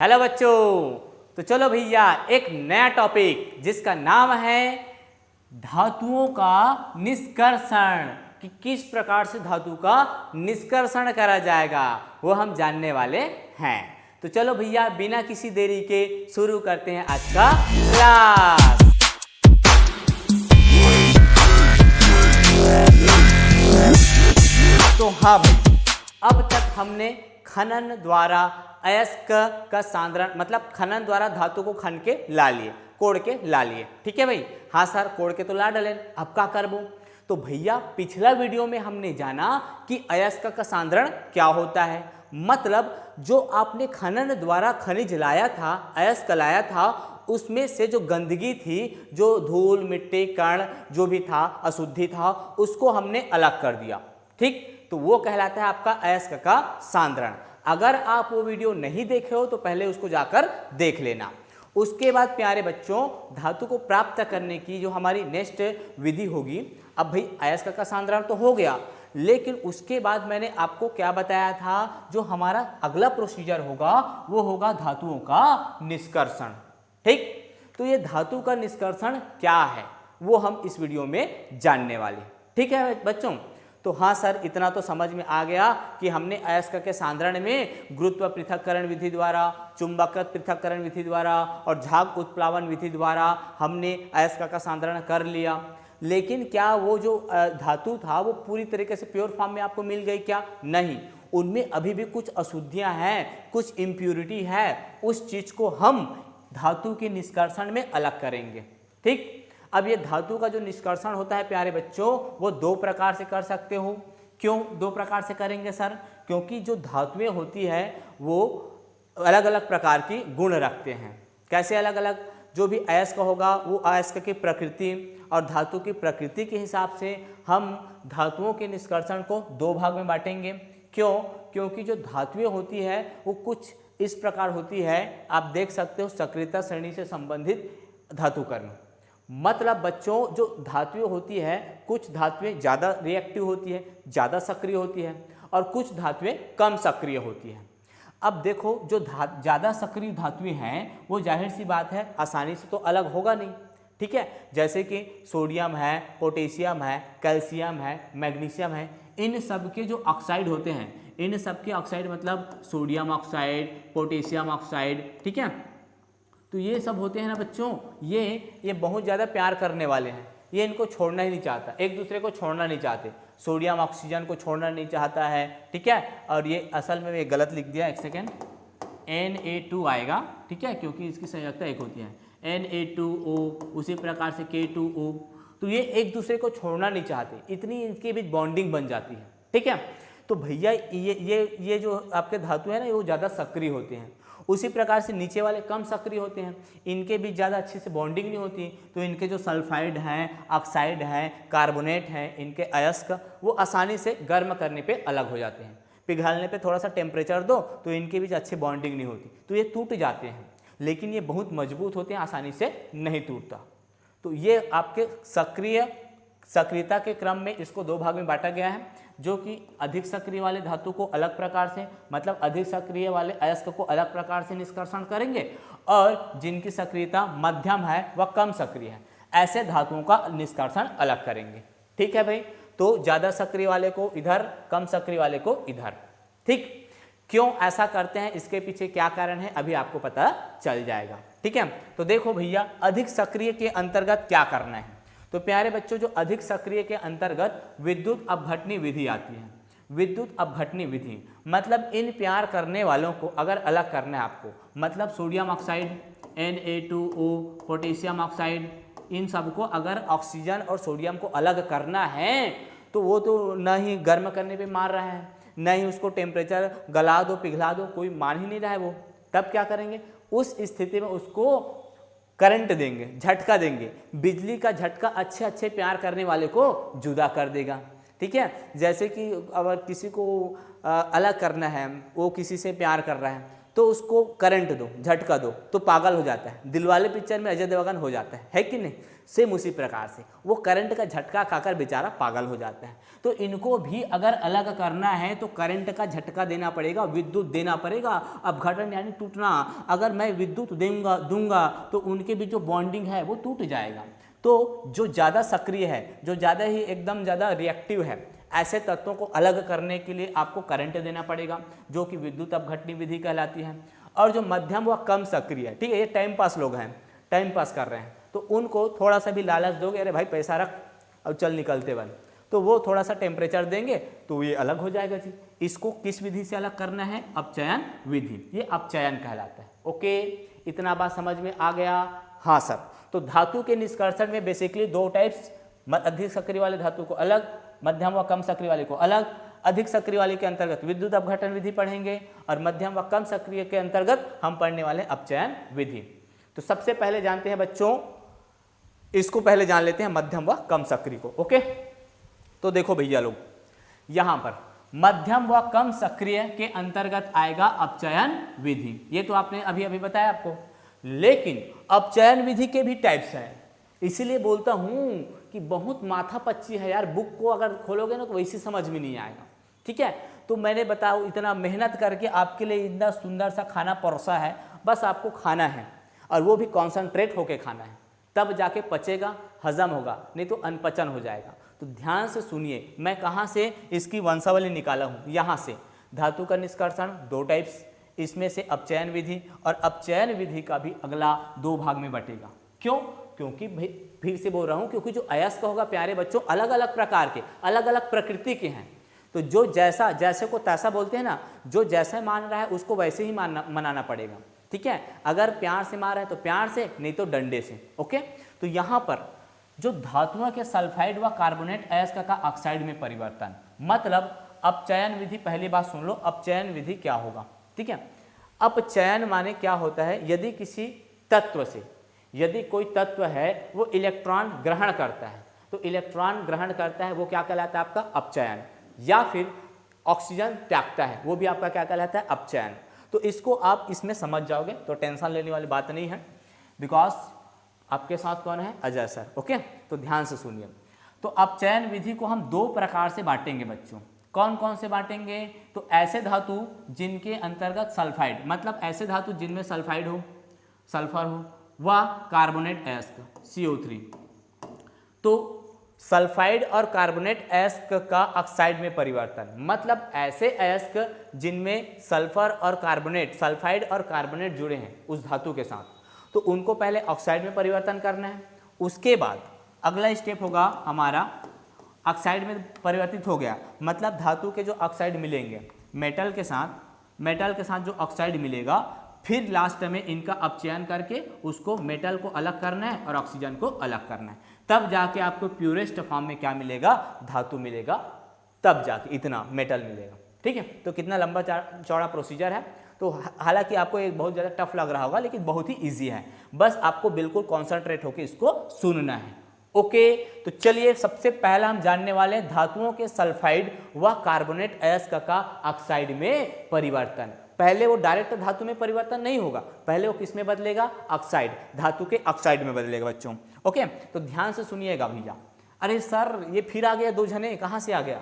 Hello बच्चों, तो चलो भैया एक नया टॉपिक जिसका नाम है धातुओं का निष्कर्षण कि किस प्रकार से धातु का निष्कर्षण करा जाएगा वो हम जानने वाले हैं। तो चलो भैया बिना किसी देरी के शुरू करते हैं आज का क्लास। तो हाँ भाई, अब तक हमने खनन द्वारा अयस्क का सांद्रण मतलब खनन द्वारा धातु को खन के ला लिए, कोड़ के ला लिए। ठीक है भाई, हाँ सर कोड़ के तो ला डले, अब का करबो। तो भैया पिछला वीडियो में हमने जाना कि अयस्क का सांद्रण क्या होता है। मतलब जो आपने खनन द्वारा खनिज लाया था, अयस्क लाया था, उसमें से जो गंदगी थी, जो धूल मिट्टी कण जो भी था, अशुद्धि था, उसको हमने अलग कर दिया। ठीक, तो वो कहलाता है आपका अयस्क का सांद्रण। अगर आप वो वीडियो नहीं देखे हो तो पहले उसको जाकर देख लेना। उसके बाद प्यारे बच्चों, धातु को प्राप्त करने की जो हमारी नेक्स्ट विधि होगी, अब भाई अयस्क का सांद्रण तो हो गया, लेकिन उसके बाद मैंने आपको क्या बताया था, जो हमारा अगला प्रोसीजर होगा वो होगा धातुओं का निष्कर्षण। ठीक, तो ये धातु का निष्कर्षण क्या है वो हम इस वीडियो में जानने वाले। ठीक है बच्चों, तो हाँ सर इतना तो समझ में आ गया कि हमने अयस्क के सांद्रण में गुरुत्व पृथक्करण विधि द्वारा, चुंबकत्व पृथक्करण विधि द्वारा और झाग उत्प्लावन विधि द्वारा हमने अयस्क का सांद्रण कर लिया। लेकिन क्या वो जो धातु था वो पूरी तरीके से प्योर फॉर्म में आपको मिल गई क्या? नहीं, उनमें अभी भी कुछ अशुद्धियाँ हैं, कुछ इम्प्यूरिटी है। उस चीज़ को हम धातु के निष्कर्षण में अलग करेंगे। ठीक, अब ये धातु का जो निष्कर्षण होता है प्यारे बच्चों, वो दो प्रकार से कर सकते हो। क्यों दो प्रकार से करेंगे सर? क्योंकि जो धातुएं होती है वो अलग अलग प्रकार की गुण रखते हैं। कैसे अलग अलग? जो भी अयस्क होगा वो अयस्क की प्रकृति और धातु की प्रकृति के हिसाब से हम धातुओं के निष्कर्षण को दो भाग में बांटेंगे। क्यों? क्योंकि जो धातुएं होती है वो कुछ इस प्रकार होती है, आप देख सकते हो सक्रियता श्रेणी से संबंधित धातुकर्ण। मतलब बच्चों जो धातुएं होती है, कुछ धातुएं ज़्यादा रिएक्टिव होती है, ज़्यादा सक्रिय होती है, और कुछ धातुएं कम सक्रिय होती है। अब देखो जो ज़्यादा सक्रिय धातुएं हैं वो जाहिर सी बात है आसानी से तो अलग होगा नहीं। ठीक है, जैसे कि सोडियम है, पोटेशियम है, कैल्शियम है, मैग्नीशियम है, इन सब के जो ऑक्साइड होते हैं, इन सब के ऑक्साइड मतलब सोडियम ऑक्साइड, पोटेशियम ऑक्साइड, ठीक है, तो ये सब होते हैं ना बच्चों, ये बहुत ज़्यादा प्यार करने वाले हैं। ये इनको छोड़ना ही नहीं चाहता, एक दूसरे को छोड़ना नहीं चाहते। सोडियम ऑक्सीजन को छोड़ना नहीं चाहता है। ठीक है, और ये असल में मैं गलत लिख दिया, एक सेकेंड, Na2 आएगा। ठीक है, क्योंकि इसकी संयोजकता एक होती है, Na2O, उसी प्रकार से K2O। तो ये एक दूसरे को छोड़ना नहीं चाहते, इतनी इनके बीच बॉन्डिंग बन जाती है। ठीक है, तो भैया ये जो आपके धातु है ना, वो ज़्यादा सक्रिय होते हैं। उसी प्रकार से नीचे वाले कम सक्रिय होते हैं, इनके बीच ज़्यादा अच्छे से बॉन्डिंग नहीं होती, तो इनके जो सल्फाइड हैं, ऑक्साइड हैं, कार्बोनेट हैं, इनके अयस्क वो आसानी से गर्म करने पे अलग हो जाते हैं। पिघलने पे थोड़ा सा टेम्परेचर दो तो इनके बीच अच्छी बॉन्डिंग नहीं होती, तो ये टूट जाते हैं। लेकिन ये बहुत मजबूत होते हैं, आसानी से नहीं टूटता। तो ये आपके सक्रियता के क्रम में इसको दो भाग में बांटा गया है, जो कि अधिक सक्रिय वाले धातु को अलग प्रकार से, मतलब अधिक सक्रिय वाले अयस्क को अलग प्रकार से निष्कर्षण करेंगे, और जिनकी सक्रियता मध्यम है वह कम सक्रिय है, ऐसे धातुओं का निष्कर्षण अलग करेंगे। ठीक है भाई, तो ज़्यादा सक्रिय वाले को इधर, कम सक्रिय वाले को इधर। ठीक, क्यों ऐसा करते हैं, इसके पीछे क्या कारण है, अभी आपको पता चल जाएगा। ठीक है, तो देखो भैया अधिक सक्रिय के अंतर्गत क्या करना है। तो प्यारे बच्चों, जो अधिक सक्रिय के अंतर्गत विद्युत अपघटनी विधि आती है। विद्युत अपघटनी विधि मतलब इन प्यार करने वालों को अगर अलग करना है आपको, मतलब sodium oxide, Na2O, potassium oxide, इन सबको अगर ऑक्सीजन और सोडियम को अलग करना है तो वो तो न ही गर्म करने पे मार रहा है, न ही उसको टेम्परेचर गला दो पिघला दो, कोई मान ही नहीं रहा है वो। तब क्या करेंगे, उस स्थिति में उसको करंट देंगे, झटका देंगे, बिजली का झटका अच्छे प्यार करने वाले को जुदा कर देगा। ठीक है, जैसे कि अगर किसी को अलग करना है, वो किसी से प्यार कर रहा है, तो उसको करंट दो, झटका दो तो पागल हो जाता है। दिलवाले पिक्चर में अजय देवगन हो जाता है कि नहीं? सेम उसी प्रकार से वो करंट का झटका खाकर बेचारा पागल हो जाता है। तो इनको भी अगर अलग करना है तो करंट का झटका देना पड़ेगा, विद्युत देना पड़ेगा। अपघटन यानी टूटना, अगर मैं विद्युत दूंगा तो उनके बीच जो बॉन्डिंग है वो टूट जाएगा। तो जो ज़्यादा सक्रिय है, जो ज़्यादा ही एकदम ज़्यादा रिएक्टिव है, ऐसे तत्वों को अलग करने के लिए आपको करंट देना पड़ेगा, जो कि विद्युत अपघटनी विधि कहलाती है। और जो मध्यम व कम सक्रिय है, ठीक है, ये टाइम पास लोग हैं, टाइम पास कर रहे हैं, तो उनको थोड़ा सा भी लालच दोगे, अरे भाई पैसा रख और चल निकलते बन, तो वो थोड़ा सा टेम्परेचर देंगे तो ये अलग हो जाएगा जी। इसको किस विधि से अलग करना है? अपचयन विधि, ये अपचयन कहलाता है। ओके, इतना बात समझ में आ गया? हाँ सर। तो धातु के निष्कर्षण में बेसिकली दो टाइप्स, अधिक सक्रिय वाले धातु को अलग, मध्यम व कम सक्रिय वाले को अलग। अधिक सक्रिय वाले के अंतर्गत विद्युत अपघटन विधि पढ़ेंगे और मध्यम व कम सक्रिय के अंतर्गत हम पढ़ने वाले अपचयन विधि। तो सबसे पहले जानते हैं बच्चों, इसको पहले जान लेते हैं मध्यम व कम सक्रिय को। ओके, तो देखो भैया लोग, यहां पर मध्यम व कम सक्रिय के अंतर्गत आएगा अपचयन विधि, ये तो आपने अभी अभी बताया आपको। लेकिन अपचयन विधि के भी टाइप्स हैं, इसीलिए बोलता हूं कि बहुत माथा पच्ची है यार, बुक को अगर खोलोगे ना तो वैसे समझ में नहीं आएगा। ठीक है, तो मैंने बताओ इतना मेहनत करके आपके लिए इतना सुंदर सा खाना परोसा है, बस आपको खाना है और वो भी कॉन्सेंट्रेट होके खाना है, तब जाके पचेगा, हजम होगा, नहीं तो अनपचन हो जाएगा। तो ध्यान से सुनिए, मैं कहाँ से इसकी वंशावली निकाला हूँ, यहाँ से। धातु का निष्कर्षण दो टाइप्स, इसमें से अपचयन विधि, और अपचयन विधि का भी अगला दो भाग में बटेगा। क्यों? क्योंकि फिर से बोल रहा हूँ, क्योंकि जो अयस्क होगा प्यारे बच्चों, अलग अलग प्रकार के, अलग अलग प्रकृति के हैं। तो जो जैसा, जैसे को तैसा बोलते हैं ना, जो जैसा मान रहा है उसको वैसे ही मनाना पड़ेगा। ठीक है, अगर प्यार से मार रहा है तो प्यार से, नहीं तो डंडे से। ओके, तो यहाँ पर जो धातुओं के सल्फाइड व कार्बोनेट अयस्क का ऑक्साइड में परिवर्तन, मतलब अपचयन विधि। पहली बात सुन लो, अपचयन विधि क्या होगा। ठीक है, अपचयन माने क्या होता है? यदि किसी तत्व से, यदि कोई तत्व है वो इलेक्ट्रॉन ग्रहण करता है, तो इलेक्ट्रॉन ग्रहण करता है वो क्या कहलाता है? आपका अपचयन। या फिर ऑक्सीजन त्यागता है, वो भी आपका क्या कहलाता है? अपचयन। तो इसको आप इसमें समझ जाओगे तो टेंशन लेने वाली बात नहीं है, बिकॉज आपके साथ कौन है? अजय सर। ओके, तो ध्यान से सुनिए। तो अपचयन विधि को हम दो प्रकार से बांटेंगे बच्चों। कौन कौन से बांटेंगे? तो ऐसे धातु जिनके अंतर्गत सल्फाइड, मतलब ऐसे धातु जिनमें सल्फाइड हो, सल्फर हो, व कार्बोनेट अयस्क CO3। तो सल्फाइड और कार्बोनेट अयस्क का ऑक्साइड में परिवर्तन, मतलब ऐसे अयस्क जिनमें सल्फर और कार्बोनेट, सल्फाइड और कार्बोनेट जुड़े हैं उस धातु के साथ, तो उनको पहले ऑक्साइड में परिवर्तन करना है। उसके बाद अगला स्टेप होगा हमारा, ऑक्साइड में परिवर्तित हो गया, मतलब धातु के जो ऑक्साइड मिलेंगे मेटल के साथ जो ऑक्साइड मिलेगा, फिर लास्ट में इनका अपचयन करके उसको मेटल को अलग करना है और ऑक्सीजन को अलग करना है, तब जाके आपको प्योरेस्ट फॉर्म में क्या मिलेगा? धातु मिलेगा, तब जाके इतना मेटल मिलेगा। ठीक है, तो कितना लंबा चौड़ा प्रोसीजर है। तो हालांकि आपको एक बहुत ज़्यादा टफ लग रहा होगा, लेकिन बहुत ही इजी है, बस आपको बिल्कुल कॉन्सेंट्रेट होकर इसको सुनना है। ओके, तो चलिए सबसे पहला हम जानने वाले हैं धातुओं के सल्फाइड व कार्बोनेट अयस्क का ऑक्साइड में परिवर्तन। पहले वो डायरेक्ट धातु में परिवर्तन नहीं होगा, पहले वो किस में बदलेगा? ऑक्साइड, धातु के ऑक्साइड में बदलेगा बच्चों। ओके, तो ध्यान से सुनिएगा भैया। अरे सर ये फिर आ गया, दो जने कहाँ से आ गया?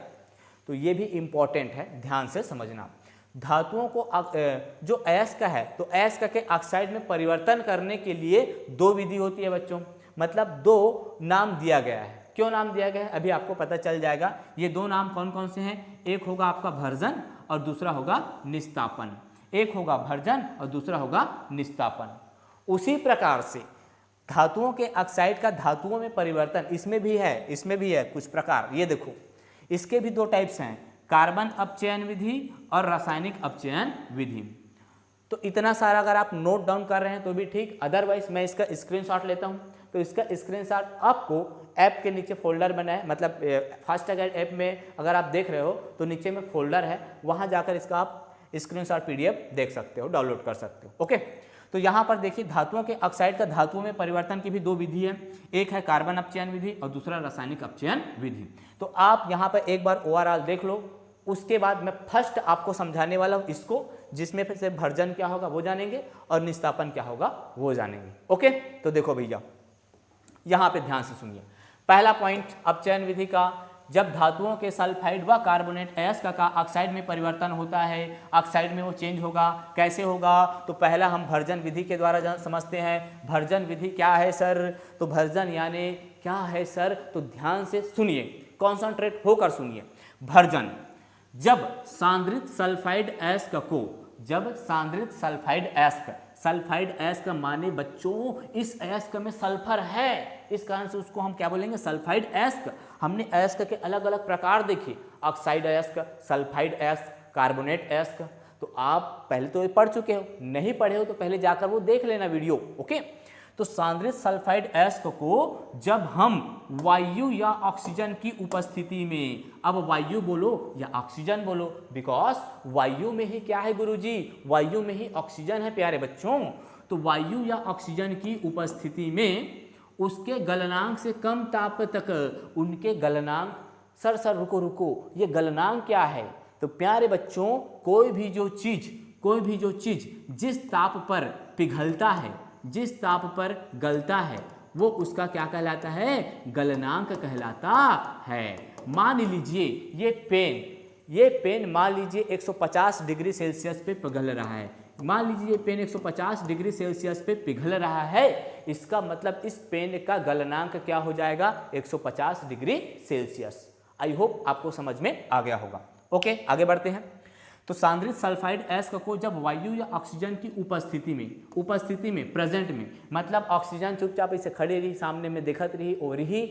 तो ये भी इंपॉर्टेंट है, ध्यान से समझना। धातुओं को जो अयस्क है, तो अयस्क के ऑक्साइड में परिवर्तन करने के लिए दो विधि होती है बच्चों, मतलब दो नाम दिया गया है। क्यों नाम दिया गया है अभी आपको पता चल जाएगा। ये दो नाम कौन कौन से हैं? एक होगा आपका भर्जन और दूसरा होगा निस्तापन। एक होगा भर्जन और दूसरा होगा निस्तापन। उसी प्रकार से धातुओं के ऑक्साइड का धातुओं में परिवर्तन इसमें भी है कुछ प्रकार। ये देखो, इसके भी दो टाइप्स हैं, कार्बन अपचयन विधि और रासायनिक अपचयन विधि। तो इतना सारा अगर आप नोट डाउन कर रहे हैं तो भी ठीक, अदरवाइज मैं इसका स्क्रीनशॉट लेता हूं। तो इसका स्क्रीनशॉट आपको ऐप के नीचे फोल्डर बना है, मतलब फास्टैग ऐप में अगर आप देख रहे हो तो नीचे में फोल्डर है, वहां जाकर इसका आप स्क्रीनशॉट PDF देख सकते हो, डाउनलोड कर सकते हो। ओके, तो यहाँ पर देखिए धातुओं के ऑक्साइड का धातुओं में परिवर्तन की भी दो विधि है, एक है कार्बन अपचयन विधि और दूसरा रासायनिक अपचयन विधि। तो आप यहाँ पर एक बार ओवरऑल देख लो, उसके बाद मैं फर्स्ट आपको समझाने वाला हूँ इसको, जिसमें फिर से भर्जन क्या होगा वो जानेंगे और निस्तापन क्या होगा वो जानेंगे। ओके, तो देखो भैया यहाँ पे ध्यान से सुनिए। पहला पॉइंट अब चयन विधि का, जब धातुओं के सल्फाइड व कार्बोनेट अयस्क का ऑक्साइड में परिवर्तन होता है, ऑक्साइड में वो चेंज होगा, कैसे होगा? तो पहला हम भर्जन विधि के द्वारा समझते हैं। भर्जन विधि क्या है सर? तो भर्जन यानी क्या है सर? तो ध्यान से सुनिए, कॉन्संट्रेट होकर सुनिए। भर्जन, जब सांद्रित सल्फाइड अयस्क को, जब सांद्रित सल्फाइड अयस्क, सल्फाइड अयस्क माने बच्चों इस अयस्क में सल्फर है, इस कारण से उसको हम क्या बोलेंगे? सल्फाइड अयस्क। हमने अयस्क के अलग अलग प्रकार देखे, ऑक्साइड अयस्क, सल्फाइड अयस्क, कार्बोनेट अयस्क। तो आप पहले तो ये पढ़ चुके हो, नहीं पढ़े हो तो पहले जाकर वो देख लेना वीडियो। ओके, तो सांद्रित सल्फाइड अयस्क को जब हम वायु या ऑक्सीजन की उपस्थिति में, अब वायु बोलो या ऑक्सीजन बोलो, बिकॉज वायु में ही क्या है गुरुजी? वायु में ही ऑक्सीजन है प्यारे बच्चों। तो वायु या ऑक्सीजन की उपस्थिति में उसके गलनांक से कम ताप तक, उनके गलनांक, सर रुको, ये गलनांक क्या है? तो प्यारे बच्चों कोई भी जो चीज जिस ताप पर पिघलता है, जिस ताप पर गलता है, वो उसका क्या कहलाता है? गलनांक कहलाता है। मान लीजिए ये पेन मान लीजिए 150 डिग्री सेल्सियस पे पिघल रहा है। मान लीजिए ये पेन 150 डिग्री सेल्सियस पे पिघल रहा है, इसका मतलब इस पेन का गलनांक क्या हो जाएगा? 150 डिग्री सेल्सियस। आई होप आपको समझ में आ गया होगा। ओके, आगे बढ़ते हैं। तो सांद्रित सल्फाइड अयस्क को जब वायु या ऑक्सीजन की उपस्थिति में प्रेजेंट में, मतलब ऑक्सीजन चुपचाप इसे खड़े रही, सामने में देखत रही और रही,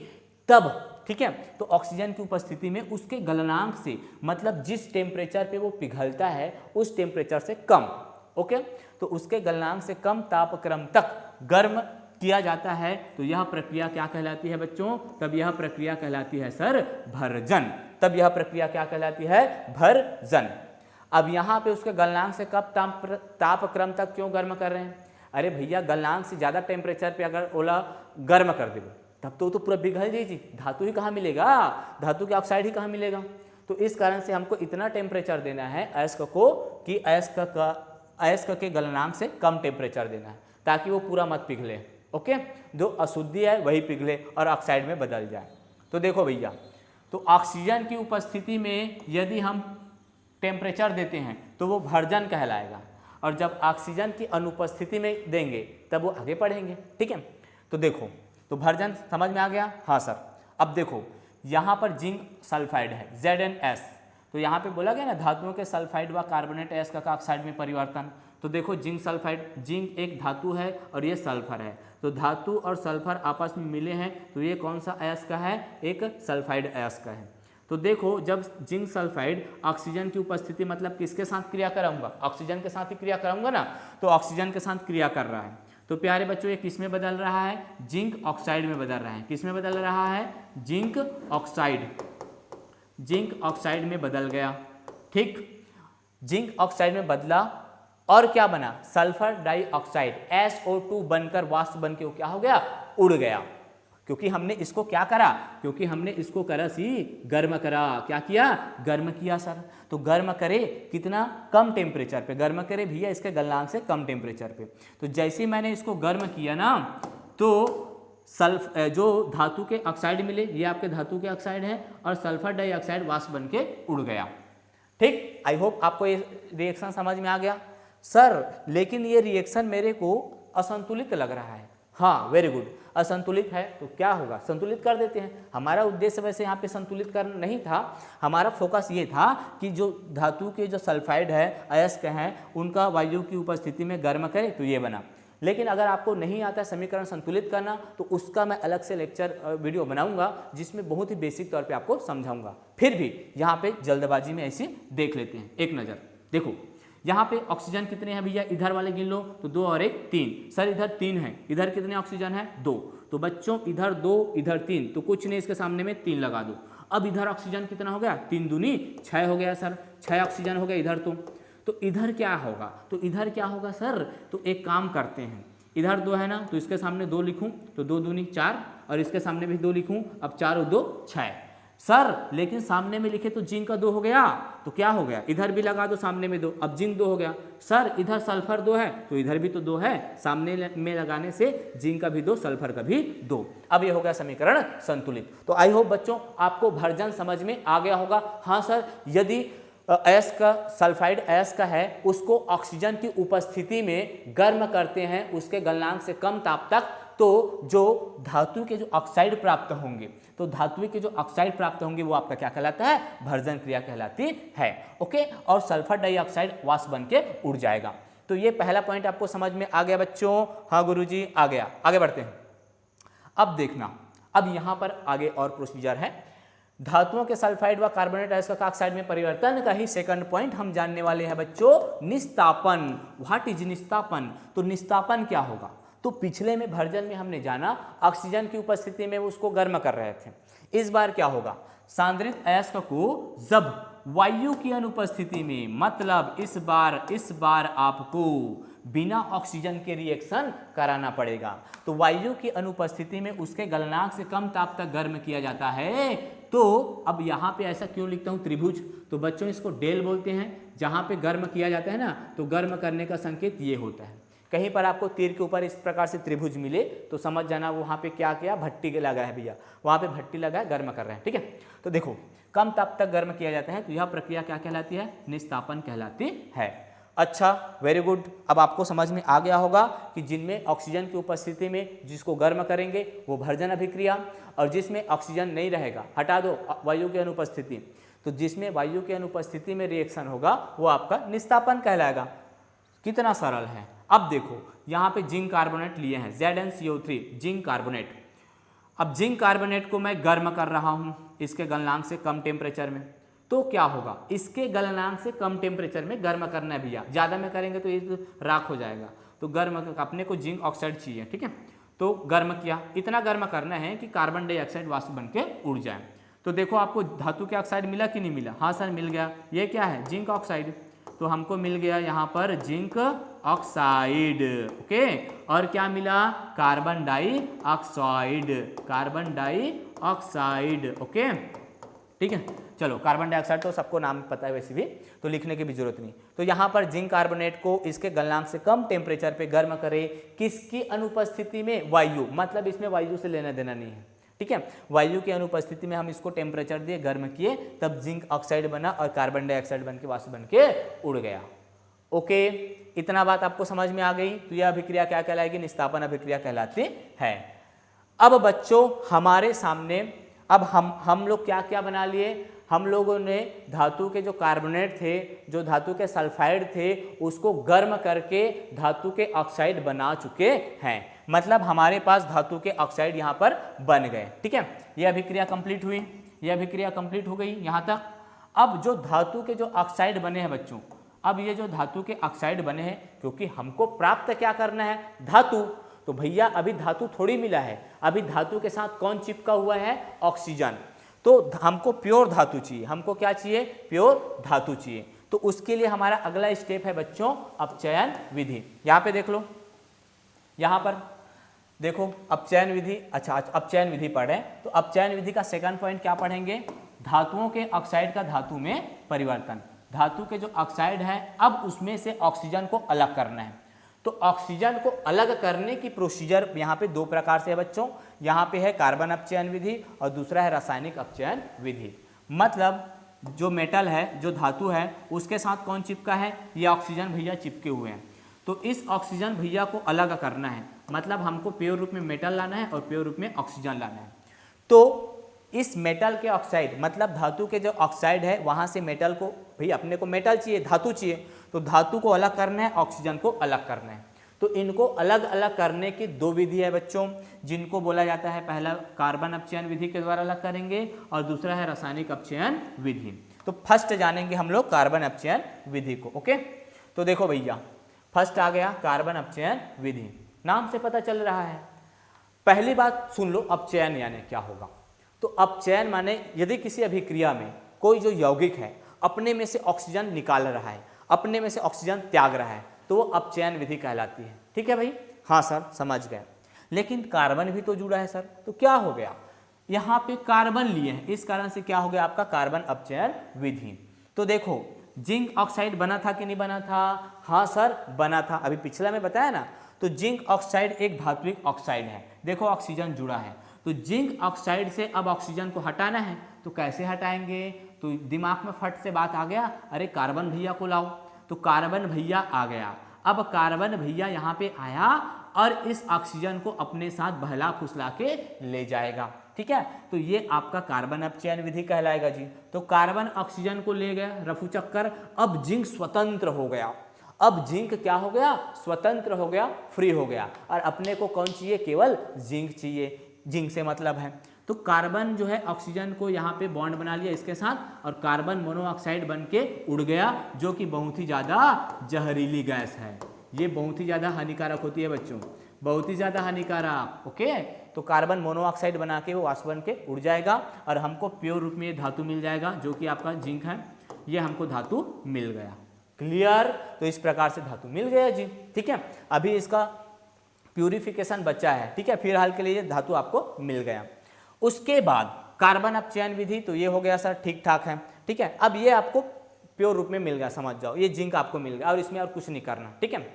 तब ठीक है, तो ऑक्सीजन की उपस्थिति में उसके गलनांक से, मतलब जिस टेम्परेचर पे वो पिघलता है उस टेम्परेचर से कम, ओके, तो उसके गलनांक से कम तापक्रम तक गर्म किया जाता है। तो यह प्रक्रिया क्या कहलाती है बच्चों? तब यह प्रक्रिया कहलाती है सर भर्जन। तब यह प्रक्रिया क्या कहलाती है? भर्जन। अब यहाँ पे उसके गलनांक से कब तापक्रम तक क्यों गर्म कर रहे हैं? अरे भैया गलनांक से ज़्यादा टेम्परेचर पे अगर ओला गर्म कर देंगे तब तो पूरा पिघल जाएगी, धातु ही कहाँ मिलेगा? धातु के ऑक्साइड ही कहाँ मिलेगा? तो इस कारण से हमको इतना टेम्परेचर देना है अयस्क को कि अयस्क के गलनांक से कम टेम्परेचर देना है ताकि वो पूरा मत पिघले। ओके, जो अशुद्धि है वही पिघले और ऑक्साइड में बदल जाए। तो देखो भैया, तो ऑक्सीजन की उपस्थिति में यदि हम टेम्परेचर देते हैं तो वो भर्जन कहलाएगा, और जब ऑक्सीजन की अनुपस्थिति में देंगे तब वो आगे बढ़ेंगे। ठीक है, तो देखो, तो भर्जन समझ में आ गया? हाँ सर। अब देखो यहाँ पर जिंक सल्फाइड है ZnS, तो यहाँ पे बोला गया ना धातुओं के सल्फाइड व कार्बोनेट अयस्क का ऑक्साइड में परिवर्तन। तो देखो जिंक सल्फाइड, जिंक एक धातु है और ये सल्फर है, तो धातु और सल्फर आपस में मिले हैं तो ये कौन सा अयस्क है? एक सल्फाइड अयस्क है। तो देखो जब जिंक सल्फाइड ऑक्सीजन की उपस्थिति, मतलब किसके साथ क्रिया कराऊंगा? ऑक्सीजन के साथ ही क्रिया कराऊंगा ना, तो ऑक्सीजन के साथ क्रिया कर रहा है। तो प्यारे बच्चों ये किस में बदल रहा है? जिंक ऑक्साइड में बदल रहा है। किस में बदल रहा है? जिंक ऑक्साइड, जिंक ऑक्साइड में बदल गया। ठीक, जिंक ऑक्साइड में बदला और क्या बना? सल्फर डाइऑक्साइड SO2 बनकर वाष्प बन के क्या हो गया? उड़ गया। क्योंकि हमने इसको क्या करा? क्योंकि हमने इसको करा सी गर्म करा। क्या किया? गर्म किया सर। तो गर्म करे कितना? कम टेम्परेचर पे गर्म करे भैया, इसके गलनांक से कम टेम्परेचर पे। तो जैसे ही मैंने इसको गर्म किया ना, तो जो धातु के ऑक्साइड मिले, ये आपके धातु के ऑक्साइड है, और सल्फर डाइऑक्साइड वाष्प बन के उड़ गया। ठीक, आई होप आपको ये रिएक्शन समझ में आ गया। सर लेकिन ये रिएक्शन मेरे को असंतुलित लग रहा है। हाँ, वेरी गुड, असंतुलित है तो क्या होगा? संतुलित कर देते हैं। हमारा उद्देश्य वैसे यहाँ पे संतुलित करना नहीं था, हमारा फोकस ये था कि जो धातु के जो सल्फाइड है, अयस्क हैं, उनका वायु की उपस्थिति में गर्म करे तो ये बना। लेकिन अगर आपको नहीं आता समीकरण संतुलित करना तो उसका मैं अलग से लेक्चर वीडियो बनाऊंगा जिसमें बहुत ही बेसिक तौर पे आपको समझाऊंगा। फिर भी यहाँ पे जल्दबाजी में ऐसे देख लेते हैं। एक नज़र देखो, यहाँ पे ऑक्सीजन कितने हैं भैया? इधर वाले गिन लो तो 2 और 1 3। सर इधर 3 है, इधर कितने ऑक्सीजन है? 2। तो बच्चों इधर 2 इधर 3, तो कुछ नहीं, इसके सामने में 3 लगा दो। अब इधर ऑक्सीजन कितना हो गया? 3 दूनी 6 हो गया सर, 6 ऑक्सीजन हो गया इधर। तो इधर क्या होगा? तो इधर क्या होगा सर? तो एक काम करते हैं, इधर 2 है ना, तो इसके सामने 2 लिखूं तो 2 दूनी 4, और इसके सामने भी 2 लिखूं, अब 4 और 2 6। सर लेकिन सामने में लिखे तो जिंक का 2 हो गया, तो क्या हो गया, इधर भी लगा दो सामने में 2, अब जिंक 2 हो गया। सर इधर सल्फर 2 है तो इधर भी तो 2 है, सामने में लगाने से जिंक का भी 2, सल्फर का भी 2। अब ये हो गया समीकरण संतुलित। तो आई होप बच्चों आपको भर्जन समझ में आ गया होगा। हाँ सर, यदि अयस्क का सल्फाइड अयस्क का है उसको ऑक्सीजन की उपस्थिति में गर्म करते हैं उसके गलनांक से कम ताप तक, तो जो धातु के जो ऑक्साइड प्राप्त होंगे, तो धातु के जो ऑक्साइड प्राप्त होंगे वो आपका क्या कहलाता है, भर्जन क्रिया कहलाती है। ओके, और सल्फर डाइऑक्साइड वाष्प बन के उड़ जाएगा। तो ये पहला पॉइंट आपको समझ में आ गया बच्चों। हाँ गुरुजी आ गया, आगे बढ़ते हैं। अब देखना, अब यहां पर आगे और प्रोसीजर है। धातुओं के सल्फाइड व कार्बोनेट अयस्क का ऑक्साइड में परिवर्तन का ही सेकंड पॉइंट हम जानने वाले हैं बच्चों, निस्तापन। What is निस्तापन? तो निस्तापन क्या होगा? तो पिछले में भर्जन में हमने जाना ऑक्सीजन की उपस्थिति में उसको गर्म कर रहे थे। इस बार क्या होगा, सांद्रित अयस्क को जब वायु की अनुपस्थिति में, मतलब इस बार आपको बिना ऑक्सीजन के रिएक्शन कराना पड़ेगा। तो वायु की अनुपस्थिति में उसके गलनांक से कम ताप तक गर्म किया जाता है। तो अब यहाँ पे ऐसा क्यों लिखता हूँ त्रिभुज? तो बच्चों इसको डेल बोलते हैं। जहाँ पे गर्म किया जाता है ना, तो गर्म करने का संकेत ये होता है। कहीं पर आपको तीर के ऊपर इस प्रकार से त्रिभुज मिले तो समझ जाना वहाँ पे क्या किया, भट्टी के लगा है भैया, वहाँ पे भट्टी लगा है, गर्म कर रहे हैं। ठीक है, तो देखो कम ताप तक गर्म किया जाता है, तो यह प्रक्रिया क्या कहलाती है, निस्तापन कहलाती है। अच्छा, वेरी गुड। अब आपको समझ में आ गया होगा कि जिनमें ऑक्सीजन की उपस्थिति में जिसको गर्म करेंगे वो भर्जन अभिक्रिया, और जिसमें ऑक्सीजन नहीं रहेगा, हटा दो वायु की अनुपस्थिति, तो जिसमें वायु की अनुपस्थिति में रिएक्शन होगा वो आपका निस्तापन कहलाएगा। कितना सरल है। अब देखो यहाँ पे जिंक कार्बोनेट लिए हैं, ZnCO3 जिंक कार्बोनेट। अब जिंक कार्बोनेट को मैं गर्म कर रहा हूँ इसके गलनांक से कम टेम्परेचर में, तो क्या होगा, इसके गलनांक से कम टेम्परेचर में गर्म करना है भैया। ज़्यादा में करेंगे तो ये राख हो जाएगा, तो गर्म अपने को जिंक ऑक्साइड चाहिए। ठीक है, तो गर्म किया, इतना गर्म करना है कि कार्बन डाइऑक्साइड वाष्प बन के उड़ जाए। तो देखो आपको धातु के ऑक्साइड मिला कि नहीं मिला? हाँ सर मिल गया। ये क्या है, जिंक ऑक्साइड, तो हमको मिल गया यहाँ पर जिंक ऑक्साइड। ओके, और क्या मिला, carbon dioxide, carbon dioxide. Okay ठीक है, चलो कार्बन डाइऑक्साइड तो सबको नाम पता है वैसे भी, तो लिखने की भी जरूरत नहीं। तो यहाँ पर जिंक कार्बोनेट को इसके गलनांक से कम टेम्परेचर पे गर्म करे, किसकी अनुपस्थिति में, वायु, मतलब इसमें वायु से लेना देना नहीं है। ठीक है, वायु की अनुपस्थिति में हम इसको टेम्परेचर दिए, गर्म किए, तब जिंक ऑक्साइड बना और कार्बन डाइऑक्साइड बन के वाष्प बन के उड़ गया। ओके, इतना बात आपको समझ में आ गई। तो यह अभिक्रिया क्या कहलाएगी, निस्तापन अभिक्रिया कहलाती है। अब बच्चों हमारे सामने अब हम लोग क्या क्या बना लिए, हम लोगों ने धातु के जो कार्बोनेट थे, जो धातु के सल्फाइड थे, उसको गर्म करके धातु के ऑक्साइड बना चुके हैं। मतलब हमारे पास धातु के ऑक्साइड यहाँ पर बन गए। ठीक है, यह अभिक्रिया कंप्लीट हुई, यह अभिक्रिया कंप्लीट हो गई यहाँ तक। अब जो धातु के जो ऑक्साइड बने हैं बच्चों, अब ये जो धातु के ऑक्साइड बने हैं, क्योंकि हमको प्राप्त क्या करना है, धातु, तो भैया अभी धातु थोड़ी मिला है, अभी धातु के साथ कौन चिपका हुआ है, ऑक्सीजन। तो हमको प्योर धातु चाहिए, हमको क्या चाहिए, प्योर धातु चाहिए। तो उसके लिए हमारा अगला स्टेप है बच्चों अपचयन विधि। यहाँ पे देख लो, यहाँ पर देखो अपचयन विधि। अच्छा अपचयन विधि पढ़ रहे हैं, तो अपचयन विधि का सेकंड पॉइंट क्या पढ़ेंगे, धातुओं के ऑक्साइड का धातु में परिवर्तन। धातु के जो ऑक्साइड है अब उसमें से ऑक्सीजन को अलग करना है। तो ऑक्सीजन को अलग करने की प्रोसीजर यहाँ पे 2 प्रकार से है बच्चों। यहाँ पे है कार्बन अपचयन विधि और दूसरा है रासायनिक अपचयन विधि। मतलब जो मेटल है, जो धातु है, उसके साथ कौन चिपका है, ये ऑक्सीजन भैया चिपके हुए हैं। तो इस ऑक्सीजन भैया को अलग करना है, मतलब हमको प्योर रूप में मेटल लाना है और प्योर रूप में ऑक्सीजन लाना है। तो इस मेटल के ऑक्साइड, मतलब धातु के जो ऑक्साइड है वहाँ से मेटल को, भाई अपने को मेटल चाहिए, धातु चाहिए, तो धातु को अलग करना है, ऑक्सीजन को अलग करना है। तो इनको अलग अलग करने की 2 विधि है बच्चों, जिनको बोला जाता है, पहला कार्बन अपचयन विधि के द्वारा अलग करेंगे और दूसरा है रासायनिक अपचयन विधि। तो फर्स्ट जानेंगे हम लोग कार्बन अपचयन विधि को। ओके, तो देखो भैया फर्स्ट आ गया कार्बन अपचयन विधि, नाम से पता चल रहा है। पहली बात सुन लो, अपचयन यानी क्या होगा। तो अपचयन माने यदि किसी अभिक्रिया में कोई जो यौगिक है अपने में से ऑक्सीजन निकाल रहा है, अपने में से ऑक्सीजन त्याग रहा है, तो वो अपचयन विधि कहलाती है। ठीक है भाई, हाँ सर समझ गए। लेकिन कार्बन भी तो जुड़ा है सर, तो क्या हो गया, यहाँ पे कार्बन लिए हैं, इस कारण से क्या हो गया आपका कार्बन अपचयन विधि। तो देखो जिंक ऑक्साइड बना था कि नहीं बना था? हाँ सर बना था, अभी पिछला में बताया ना। तो जिंक ऑक्साइड एक धात्विक ऑक्साइड है, देखो ऑक्सीजन जुड़ा है, तो जिंक ऑक्साइड से अब ऑक्सीजन को हटाना है, तो कैसे हटाएंगे? तो दिमाग में फट से बात आ गया, अरे कार्बन भैया को लाओ, तो कार्बन भैया आ गया। अब कार्बन भैया यहाँ पे आया और इस ऑक्सीजन को अपने साथ बहला फुसला के ले जाएगा, ठीक है। तो ये आपका कार्बन अपचयन विधि कहलाएगा जी। तो कार्बन ऑक्सीजन को ले गया रफू चक्कर, अब जिंक स्वतंत्र हो गया। अब जिंक क्या हो गया? स्वतंत्र हो गया, फ्री हो गया। और अपने को कौन चाहिए? केवल जिंक चाहिए, जिंक से मतलब है। तो कार्बन जो है ऑक्सीजन को यहाँ पे बॉन्ड बना लिया इसके साथ, और कार्बन मोनोऑक्साइड बन के उड़ गया, जो कि बहुत ही ज़्यादा जहरीली गैस है। ये बहुत ही ज़्यादा हानिकारक होती है बच्चों, बहुत ही ज़्यादा हानिकारक। ओके, तो कार्बन मोनोऑक्साइड बना के वो वाष्प बन के उड़ जाएगा और हमको प्योर रूप में ये धातु मिल जाएगा, जो कि आपका जिंक है। ये हमको धातु मिल गया। क्लियर? तो इस प्रकार से धातु मिल गया जी, ठीक है। अभी इसका प्यूरिफिकेशन बचा है, ठीक है। फिलहाल के लिए धातु आपको मिल गया। उसके बाद कार्बन अपचयन विधि, तो ये हो गया सर ठीक ठाक है, ठीक है। अब ये आपको प्योर रूप में मिल गया, समझ जाओ, ये जिंक आपको मिल गया और इसमें और कुछ नहीं करना, ठीक है।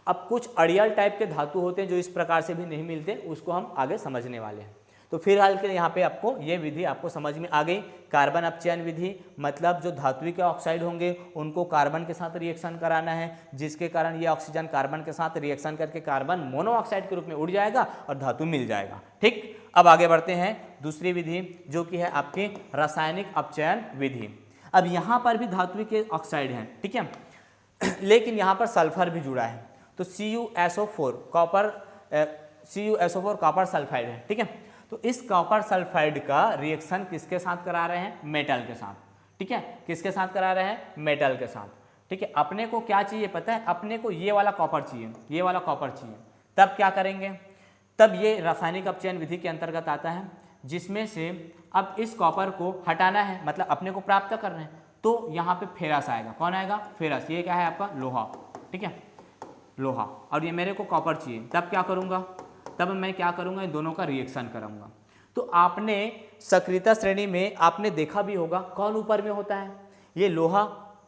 अब कुछ अड़ियल टाइप के धातु होते हैं जो इस प्रकार से भी नहीं मिलते, उसको हम आगे समझने वाले हैं। तो फिलहाल के लिए यहाँ पे आपको ये विधि आपको समझ में आ गई। कार्बन अपचयन विधि मतलब जो धात्विक ऑक्साइड होंगे उनको कार्बन के साथ रिएक्शन कराना है, जिसके कारण ये ऑक्सीजन कार्बन के साथ रिएक्शन करके कार्बन मोनोऑक्साइड के रूप में उड़ जाएगा और धातु मिल जाएगा, ठीक। अब आगे बढ़ते हैं दूसरी विधि, जो कि है आपकी रासायनिक अपचयन विधि। अब यहाँ पर भी धात्विक ऑक्साइड हैं, ठीक है, लेकिन यहाँ पर सल्फर भी जुड़ा है। तो CuSO4 कॉपर सल्फाइड है, ठीक है। तो इस कॉपर सल्फाइड का रिएक्शन किसके साथ करा रहे हैं? मेटल के साथ, ठीक है। किसके साथ करा रहे हैं? मेटल के साथ, ठीक है। अपने को क्या चाहिए पता है? अपने को ये वाला कॉपर चाहिए, ये वाला कॉपर चाहिए। तब क्या करेंगे? तब ये रासायनिक अपचयन विधि के अंतर्गत आता है, जिसमें से अब इस कॉपर को हटाना है, मतलब अपने को प्राप्त करना है। तो यहाँ पे फेरस आएगा। कौन आएगा? फेरस। ये क्या है आपका? लोहा, ठीक है, लोहा। और ये मेरे को कॉपर चाहिए, तब क्या करूँगा? तब मैं क्या करूँगा? इन दोनों का रिएक्शन करूँगा। तो आपने सक्रियता श्रेणी में आपने देखा भी होगा, कौन ऊपर में होता है? ये लोहा,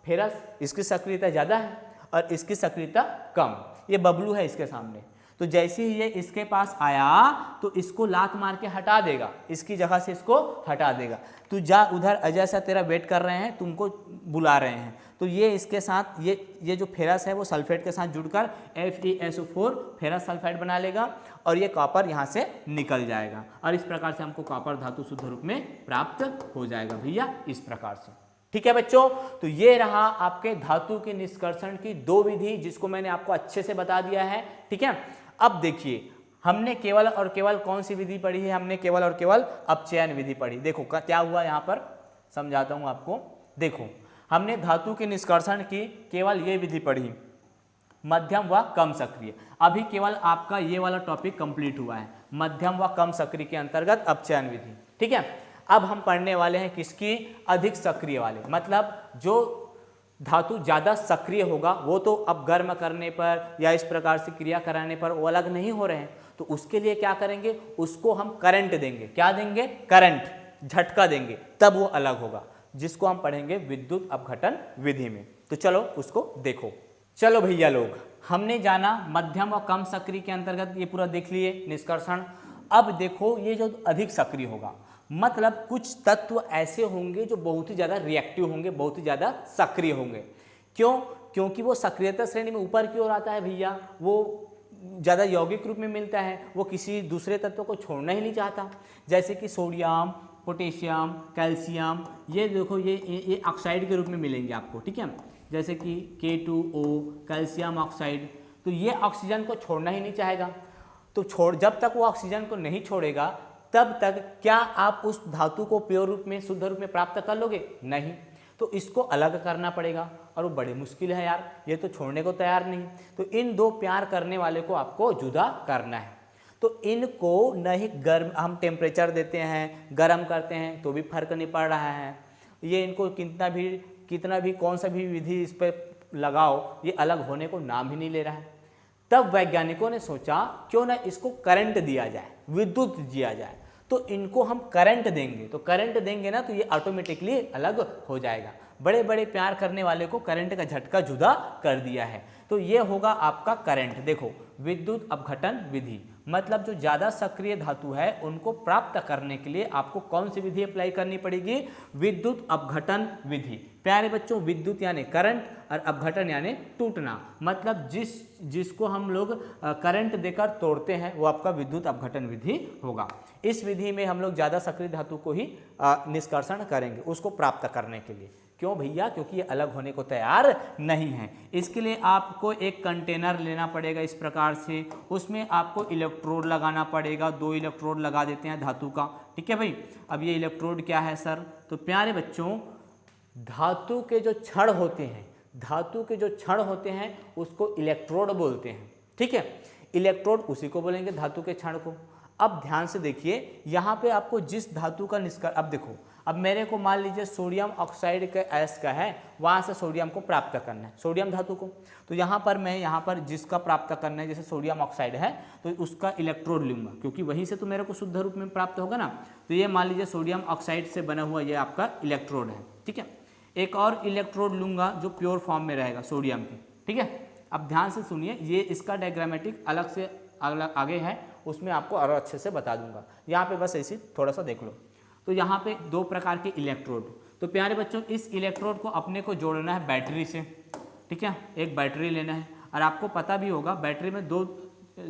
फेरस, इसकी सक्रियता ज़्यादा है और इसकी सक्रियता कम। ये बबलू है इसके सामने। तो जैसे ही ये इसके पास आया तो इसको लात मार के हटा देगा, इसकी जगह से इसको हटा देगा। तू जा उधर, अजय सा तेरा वेट कर रहे हैं, तुमको बुला रहे हैं। तो ये इसके साथ ये जो फेरस है वो सल्फेट के साथ जुड़कर FeSO4 फेरस सल्फाइड बना लेगा और ये कॉपर यहाँ से निकल जाएगा और इस प्रकार से हमको कॉपर धातु शुद्ध रूप में प्राप्त हो जाएगा भैया, इस प्रकार से। ठीक है बच्चों, तो ये रहा आपके धातु के निष्कर्षण की दो विधि, जिसको मैंने आपको अच्छे से बता दिया है। ठीक है, अब देखिए हमने केवल और केवल कौन सी विधि पढ़ी है? हमने केवल और केवल अपचयन विधि पढ़ी। देखो क्या हुआ यहाँ पर, समझाता हूँ आपको। देखो हमने धातु के निष्कर्षण की केवल ये विधि पढ़ी, मध्यम व कम सक्रिय। अभी केवल आपका ये वाला टॉपिक कंप्लीट हुआ है, मध्यम व कम सक्रिय के अंतर्गत अपचयन विधि। ठीक है, अब हम पढ़ने वाले हैं किसकी? अधिक सक्रिय वाले, मतलब जो धातु ज़्यादा सक्रिय होगा वो तो अब गर्म करने पर या इस प्रकार से क्रिया कराने पर वो अलग नहीं हो रहे हैं। तो उसके लिए क्या करेंगे? उसको हम करंट देंगे। क्या देंगे? करंट, झटका देंगे, तब वो अलग होगा, जिसको हम पढ़ेंगे विद्युत अपघटन विधि में। तो चलो उसको देखो। चलो भैया लोग, हमने जाना मध्यम और कम सक्रिय के अंतर्गत, ये पूरा देख लिए निष्कर्षण। अब देखो ये जो अधिक सक्रिय होगा, मतलब कुछ तत्व ऐसे होंगे जो बहुत ही ज़्यादा रिएक्टिव होंगे, बहुत ही ज़्यादा सक्रिय होंगे। क्यों? क्योंकि वो सक्रियता श्रेणी में ऊपर की ओर आता है भैया, वो ज़्यादा यौगिक रूप में मिलता है, वो किसी दूसरे तत्व को छोड़ना ही नहीं चाहता। जैसे कि सोडियम, पोटेशियम, कैल्शियम, ये देखो ये ऑक्साइड के रूप में मिलेंगे आपको। ठीक है, जैसे कि K2O, कैल्शियम ऑक्साइड। तो ये ऑक्सीजन को छोड़ना ही नहीं चाहेगा। तो जब तक वो ऑक्सीजन को नहीं छोड़ेगा तब तक क्या आप उस धातु को प्योर रूप में, शुद्ध रूप में प्राप्त कर लोगे? नहीं। तो इसको अलग करना पड़ेगा और वो बड़ी मुश्किल है यार, ये तो छोड़ने को तैयार नहीं। तो इन दो प्यार करने वाले को आपको जुदा करना है। तो इनको नहीं गर्म, हम टेम्परेचर देते हैं, गर्म करते हैं तो भी फर्क नहीं पड़ रहा है। ये इनको कितना भी कौन सा भी विधि इस पर लगाओ, ये अलग होने को नाम ही नहीं ले रहा है। तब वैज्ञानिकों ने सोचा क्यों ना इसको करंट दिया जाए, विद्युत दिया जाए। तो इनको हम करंट देंगे, तो करंट देंगे ना तो ये ऑटोमेटिकली अलग हो जाएगा। बड़े बड़े प्यार करने वाले को करंट का झटका जुदा कर दिया है। तो ये होगा आपका करंट। देखो विद्युत अपघटन विधि, मतलब जो ज़्यादा सक्रिय धातु है उनको प्राप्त करने के लिए आपको कौन सी विधि अप्लाई करनी पड़ेगी? विद्युत अपघटन विधि। प्यारे बच्चों, विद्युत यानी करंट और अपघटन यानी टूटना, मतलब जिसको हम लोग करंट देकर तोड़ते हैं वो आपका विद्युत अपघटन विधि होगा। इस विधि में हम लोग ज़्यादा सक्रिय धातु को ही निष्कर्षण करेंगे उसको प्राप्त करने के लिए। क्यों भैया? क्योंकि ये अलग होने को तैयार नहीं है। इसके लिए आपको एक कंटेनर लेना पड़ेगा इस प्रकार से, उसमें आपको इलेक्ट्रोड लगाना पड़ेगा। 2 इलेक्ट्रोड लगा देते हैं धातु का, ठीक है भाई। अब ये इलेक्ट्रोड क्या है सर? तो प्यारे बच्चों, धातु के जो छड़ होते हैं, धातु के जो छड़ होते हैं उसको इलेक्ट्रोड बोलते हैं, ठीक है। इलेक्ट्रोड उसी को बोलेंगे धातु के छड़ को। अब ध्यान से देखिए, यहाँ पे आपको जिस धातु का अब देखो, अब मेरे को मान लीजिए सोडियम ऑक्साइड का एस का है, वहाँ से सोडियम को प्राप्त करना है, सोडियम धातु को। तो यहाँ पर मैं यहाँ पर जिसका प्राप्त करना है, जैसे सोडियम ऑक्साइड है तो उसका इलेक्ट्रोड लूँगा, क्योंकि वहीं से तो मेरे को शुद्ध रूप में प्राप्त होगा ना। तो ये मान लीजिए सोडियम ऑक्साइड से बना हुआ ये आपका इलेक्ट्रोड है, ठीक है। एक और इलेक्ट्रोड लूँगा जो प्योर फॉर्म में रहेगा सोडियम की, ठीक है। अब ध्यान से सुनिए, ये इसका डायग्रामेटिक अलग से आगे है, उसमें आपको और अच्छे से बता दूंगा। यहाँ पे बस ऐसे थोड़ा सा देख लो। तो यहाँ पे 2 प्रकार के इलेक्ट्रोड। तो प्यारे बच्चों, इस इलेक्ट्रोड को अपने को जोड़ना है बैटरी से, ठीक है। एक बैटरी लेना है, और आपको पता भी होगा बैटरी में 2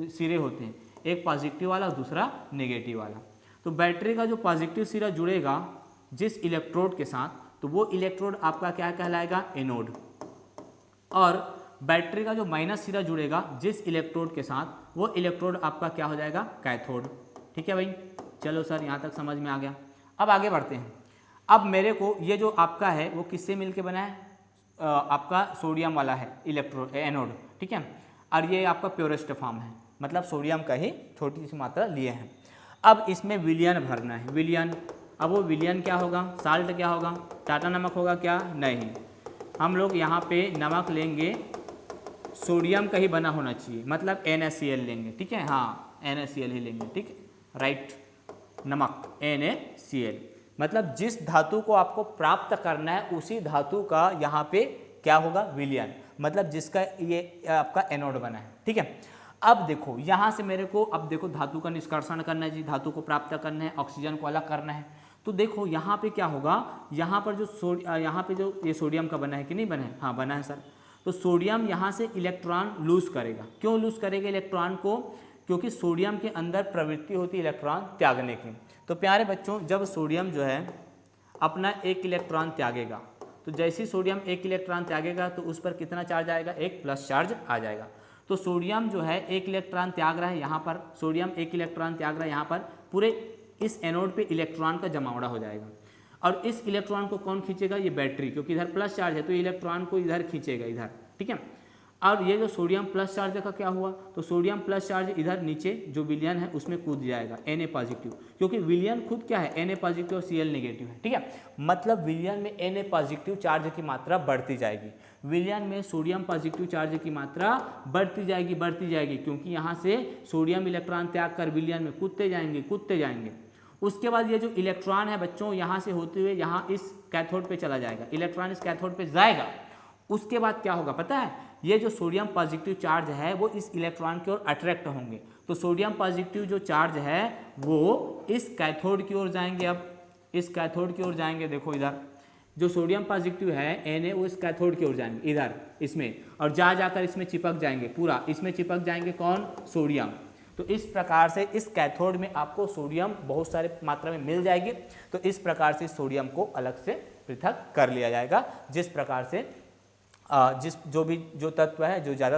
सिरे होते हैं, एक पॉजिटिव वाला और दूसरा नेगेटिव वाला। तो बैटरी का जो पॉजिटिव सिरा जुड़ेगा जिस इलेक्ट्रोड के साथ, तो वो इलेक्ट्रोड आपका क्या कहलाएगा? एनोड। और बैटरी का जो माइनस सिरा जुड़ेगा जिस इलेक्ट्रोड के साथ, वो इलेक्ट्रोड आपका क्या हो जाएगा? कैथोड, ठीक है भाई। चलो सर, यहाँ तक समझ में आ गया। अब आगे बढ़ते हैं। अब मेरे को ये जो आपका है वो किससे मिलके बना है? आपका सोडियम वाला है इलेक्ट्रोड, एनोड, ठीक है। और ये आपका प्योरेस्ट फॉर्म है, मतलब सोडियम का ही छोटी सी मात्रा लिए हैं। अब इसमें विलयन भरना है, विलयन। अब वो विलयन क्या होगा? साल्ट क्या होगा? टाटा नमक होगा क्या? नहीं, हम लोग यहाँ पे नमक लेंगे, सोडियम का ही बना होना चाहिए, मतलब NaCl लेंगे, ठीक है। हाँ, NaCl ही लेंगे, ठीक है, राइट। नमक NaCl, मतलब जिस धातु को आपको प्राप्त करना है उसी धातु का यहाँ पे क्या होगा? विलयन, मतलब जिसका ये आपका एनोड बना है, ठीक है। अब देखो यहाँ से मेरे को, अब देखो धातु का निष्कर्षण करना है जी, धातु को प्राप्त करना है, ऑक्सीजन को अलग करना है। तो देखो यहाँ पे क्या होगा? यहाँ पर जो यहाँ पे जो ये सोडियम का बना है कि नहीं बना है? हाँ बना है सर। तो सोडियम यहाँ से इलेक्ट्रॉन लूज करेगा। क्यों लूज करेगा इलेक्ट्रॉन को? क्योंकि सोडियम के अंदर प्रवृत्ति होती है इलेक्ट्रॉन त्यागने की। तो प्यारे बच्चों, जब सोडियम जो है अपना 1 इलेक्ट्रॉन त्यागेगा, तो जैसे ही सोडियम 1 इलेक्ट्रॉन त्यागेगा तो उस पर कितना चार्ज आएगा? 1 प्लस चार्ज आ जाएगा। तो सोडियम जो है 1 इलेक्ट्रॉन त्याग रहा है, यहाँ पर सोडियम 1 इलेक्ट्रॉन त्याग रहा है, यहाँ पर पूरे इस एनोड पे इलेक्ट्रॉन का जमावड़ा हो जाएगा। और इस इलेक्ट्रॉन को कौन खींचेगा? ये बैटरी, क्योंकि इधर प्लस चार्ज है तो इलेक्ट्रॉन को इधर खींचेगा, इधर, ठीक है। और ये जो सोडियम प्लस चार्ज का क्या हुआ? तो सोडियम प्लस चार्ज इधर नीचे जो विलयन है उसमें कूद जाएगा, Na पॉजिटिव, क्योंकि विलयन खुद क्या है? Na पॉजिटिव और Cl नेगेटिव है, ठीक है। मतलब विलयन में Na पॉजिटिव चार्ज की मात्रा बढ़ती जाएगी, विलयन में सोडियम पॉजिटिव चार्ज की मात्रा बढ़ती जाएगी, क्योंकि यहाँ से सोडियम इलेक्ट्रॉन त्याग कर विलयन में कूदते जाएंगे। उसके बाद ये जो इलेक्ट्रॉन है बच्चों, यहाँ से होते हुए यहाँ इस कैथोड पे चला जाएगा, इलेक्ट्रॉन इस कैथोड पे जाएगा। उसके बाद क्या होगा पता है? ये जो सोडियम पॉजिटिव चार्ज है वो इस इलेक्ट्रॉन की ओर अट्रैक्ट होंगे। तो सोडियम पॉजिटिव जो चार्ज है वो इस कैथोड की ओर जाएंगे। अब इस कैथोड की ओर जाएंगे, देखो इधर जो सोडियम पॉजिटिव है Na, वो इस कैथोड की ओर जाएंगे इधर इसमें, और जाकर इसमें चिपक जाएंगे, पूरा इसमें चिपक जाएंगे। कौन? सोडियम। तो इस प्रकार से इस कैथोड में आपको सोडियम बहुत सारे मात्रा में मिल जाएगी। तो इस प्रकार से सोडियम को अलग से पृथक कर लिया जाएगा, जिस प्रकार से जो तत्व है जो ज़्यादा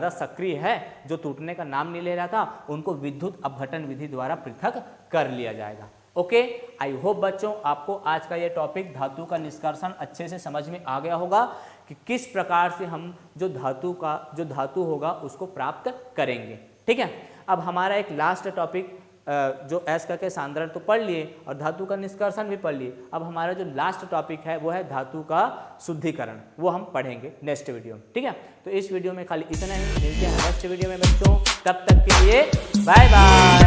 सक्रिय है, जो टूटने का नाम नहीं ले रहा था, उनको विद्युत अपघटन विधि द्वारा पृथक कर लिया जाएगा। ओके, आई होप बच्चों आपको आज का ये टॉपिक धातु का निष्कर्षण अच्छे से समझ में आ गया होगा कि किस प्रकार से हम जो धातु होगा उसको प्राप्त करेंगे। ठीक है, अब हमारा एक लास्ट टॉपिक जो एस का सांद्रण तो पढ़ लिए और धातु का निष्कर्षण भी पढ़ लिए। अब हमारा जो लास्ट टॉपिक है वो है धातु का शुद्धिकरण, वो हम पढ़ेंगे नेक्स्ट वीडियो में। ठीक है, तो इस वीडियो में खाली इतना ही, मिलते हैं नेक्स्ट वीडियो में बच्चों, तब तक के लिए बाय बाय।